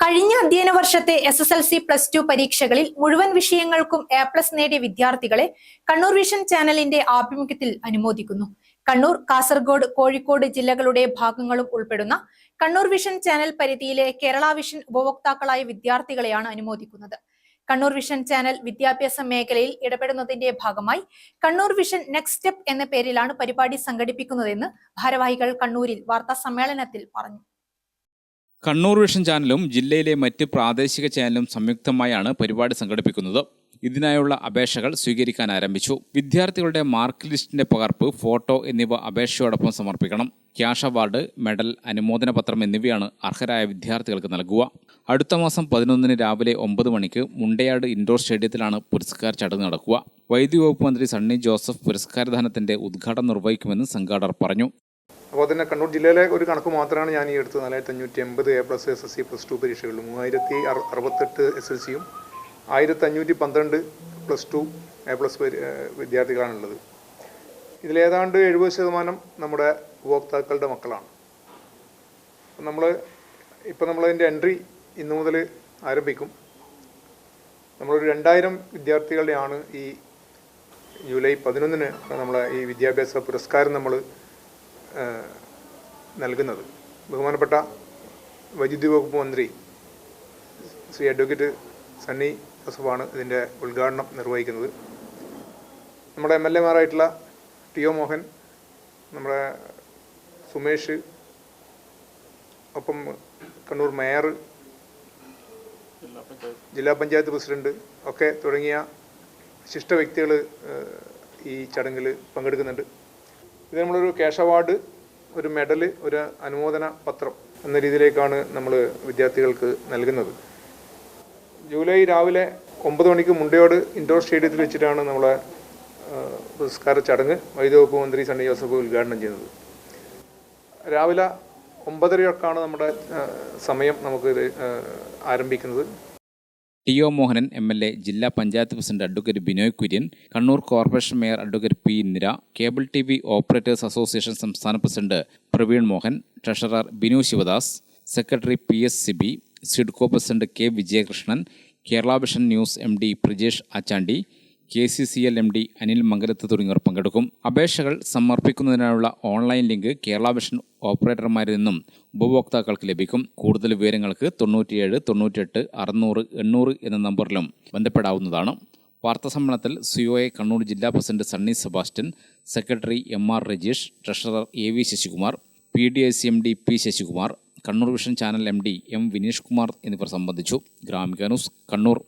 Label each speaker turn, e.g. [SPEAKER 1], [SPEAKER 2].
[SPEAKER 1] കഴിഞ്ഞ അധ്യയന വർഷത്തെ SSLC +2 പരീക്ഷകളിൽ മുഴുവൻ വിഷയങ്ങൾക്കും A+ നേടിയ വിദ്യാർത്ഥികളെ കണ്ണൂർ വിഷൻ ചാനലിന്റെ ആഭിമുഖ്യത്തിൽ അനുമോദിക്കുന്നു. കണ്ണൂർ, കാസർഗോഡ്, കോഴിക്കോട് ജില്ലകളുടെ ഭാഗങ്ങളും ഉൾപ്പെടുന്ന കണ്ണൂർ വിഷൻ ചാനൽ പരിധിയിലെ കേരള വിഷൻ ഉപഭോക്താക്കളായ വിദ്യാർത്ഥികളെയാണ് അനുമോദിക്കുന്നത്. കണ്ണൂർ വിഷൻ ചാനൽ വിദ്യാഭ്യാസ മേഖലയിൽ ഇടപെടുന്നതിന്റെ ഭാഗമായി കണ്ണൂർ വിഷൻ നെക്സ്റ്റ് സ്റ്റെപ്പ് എന്ന പേരിലാണ് പരിപാടി സംഘടിപ്പിക്കുന്നതെന്ന് ഭാരവാഹികൾ കണ്ണൂരിൽ വാർത്താ സമ്മേളനത്തിൽ പറഞ്ഞു.
[SPEAKER 2] കണ്ണൂർ വിഷൻ ചാനലും ജില്ലയിലെ മറ്റ് പ്രാദേശിക ചാനലും സംയുക്തമായാണ് പരിപാടി സംഘടിപ്പിക്കുന്നത്. ഇതിനായുള്ള അപേക്ഷകൾ സ്വീകരിക്കാൻ ആരംഭിച്ചു. വിദ്യാർത്ഥികളുടെ മാർക്ക് ലിസ്റ്റിന്റെ പകർപ്പ്, ഫോട്ടോ എന്നിവ അപേക്ഷയോടൊപ്പം സമർപ്പിക്കണം. ക്യാഷ് അവാർഡ്, മെഡൽ, അനുമോദന പത്രം എന്നിവയാണ് അർഹരായ വിദ്യാർത്ഥികൾക്ക് നൽകുക. അടുത്ത മാസം 11 രാവിലെ 9 മണിക്ക് മുണ്ടയാട് ഇൻഡോർ സ്റ്റേഡിയത്തിലാണ് പുരസ്കാര ചടങ്ങ് നടക്കുക. വൈദ്യുതി വകുപ്പ് മന്ത്രി സണ്ണി ജോസഫ് പുരസ്കാരദാനത്തിന്റെ ഉദ്ഘാടനം നിർവഹിക്കുമെന്ന് സംഘാടകർ പറഞ്ഞു.
[SPEAKER 3] അപ്പോൾ തന്നെ കണ്ണൂർ ജില്ലയിലെ ഒരു കണക്ക് മാത്രമാണ് ഞാൻ ഈ എടുത്തത്. 4580 A+ SSLC +2 പരീക്ഷകളിലും 3068 SLCയും 1512 +2 A+ വിദ്യാർത്ഥികളാണുള്ളത്. ഇതിലേതാണ്ട് 70% നമ്മുടെ ഉപഭോക്താക്കളുടെ മക്കളാണ്. നമ്മളതിൻ്റെ എൻട്രി ഇന്നു മുതൽ ആരംഭിക്കും. നമ്മളൊരു 2000 വിദ്യാർത്ഥികളുടെയാണ് ഈ ജൂലൈ 11 നമ്മളെ ഈ വിദ്യാഭ്യാസ പുരസ്കാരം നമ്മൾ നൽകുന്നത്. ബഹുമാനപ്പെട്ട വൈദ്യുതി വകുപ്പ് മന്ത്രി ശ്രീ അഡ്വക്കേറ്റ് സണ്ണി ജോസഫാണ് ഇതിൻ്റെ ഉദ്ഘാടനം നിർവഹിക്കുന്നത്. നമ്മുടെ MLA-മാരായിട്ടുള്ള TO മോഹൻ, നമ്മുടെ സുമേഷ്, ഒപ്പം കണ്ണൂർ മേയർ, ജില്ലാ പഞ്ചായത്ത് പ്രസിഡന്റ് ഒക്കെ തുടങ്ങിയ വിശിഷ്ട വ്യക്തികൾ ഈ ചടങ്ങിൽ പങ്കെടുക്കുന്നുണ്ട്. ഇത് നമ്മളൊരു ക്യാഷ് അവാർഡ്, ഒരു മെഡൽ, ഒരു അനുമോദന പത്രം എന്ന രീതിയിലേക്കാണ് നമ്മൾ വിദ്യാർത്ഥികൾക്ക് നൽകുന്നത്. ജൂലൈ രാവിലെ 9 മണിക്ക് മുണ്ടയോട് ഇൻഡോർ സ്റ്റേഡിയത്തിൽ വെച്ചിട്ടാണ് നമ്മളെ പുരസ്കാര ചടങ്ങ് വൈദ്യുതി വകുപ്പ് മന്ത്രി സണ്ണി ജോസഫ് ഉദ്ഘാടനം ചെയ്യുന്നത്. രാവിലെ 9:30 നമ്മുടെ സമയം നമുക്ക് ആരംഭിക്കുന്നത്.
[SPEAKER 2] TO മോഹനൻ MLA, ജില്ലാ panchayat president advocate Binoy Kurian, Kannur corporation mayor advocate P. Indira, cable TV operators association സംസ്ഥാന president Praveen Mohan, treasurer Binu Sivadas, secretary PS Sibi, Sidco president K. Vijayakrishnan, Kerala vision news MD Prijesh Achandi, KCCL MD Anil Mangalath തുടങ്ങിയവർ പങ്കെടുക്കും. അപേക്ഷകൾ സമർപ്പിക്കുന്നതിനുള്ള ഓൺലൈൻ ലിങ്ക് കേരള വിഷൻ ഓപ്പറേറ്റർമാരിൽ നിന്നും ഉപഭോക്താക്കൾക്ക് ലഭിക്കും. കൂടുതൽ വിവരങ്ങൾക്ക് 97 98 600 800 എന്ന നമ്പറിലും ബന്ധപ്പെടാവുന്നതാണ്. വാർത്താസമ്മേളനത്തിൽ COA കണ്ണൂർ ജില്ലാ president Sunny Sebastian, secretary MR Rajeesh, treasurer AV Sasikumar, PDIC MD P. Sasikumar, Kannur vision channel MD M. Vineesh Kumar എന്നിവർ സംബന്ധിച്ചു. ഗ്രാമിക ന്യൂസ്, കണ്ണൂർ.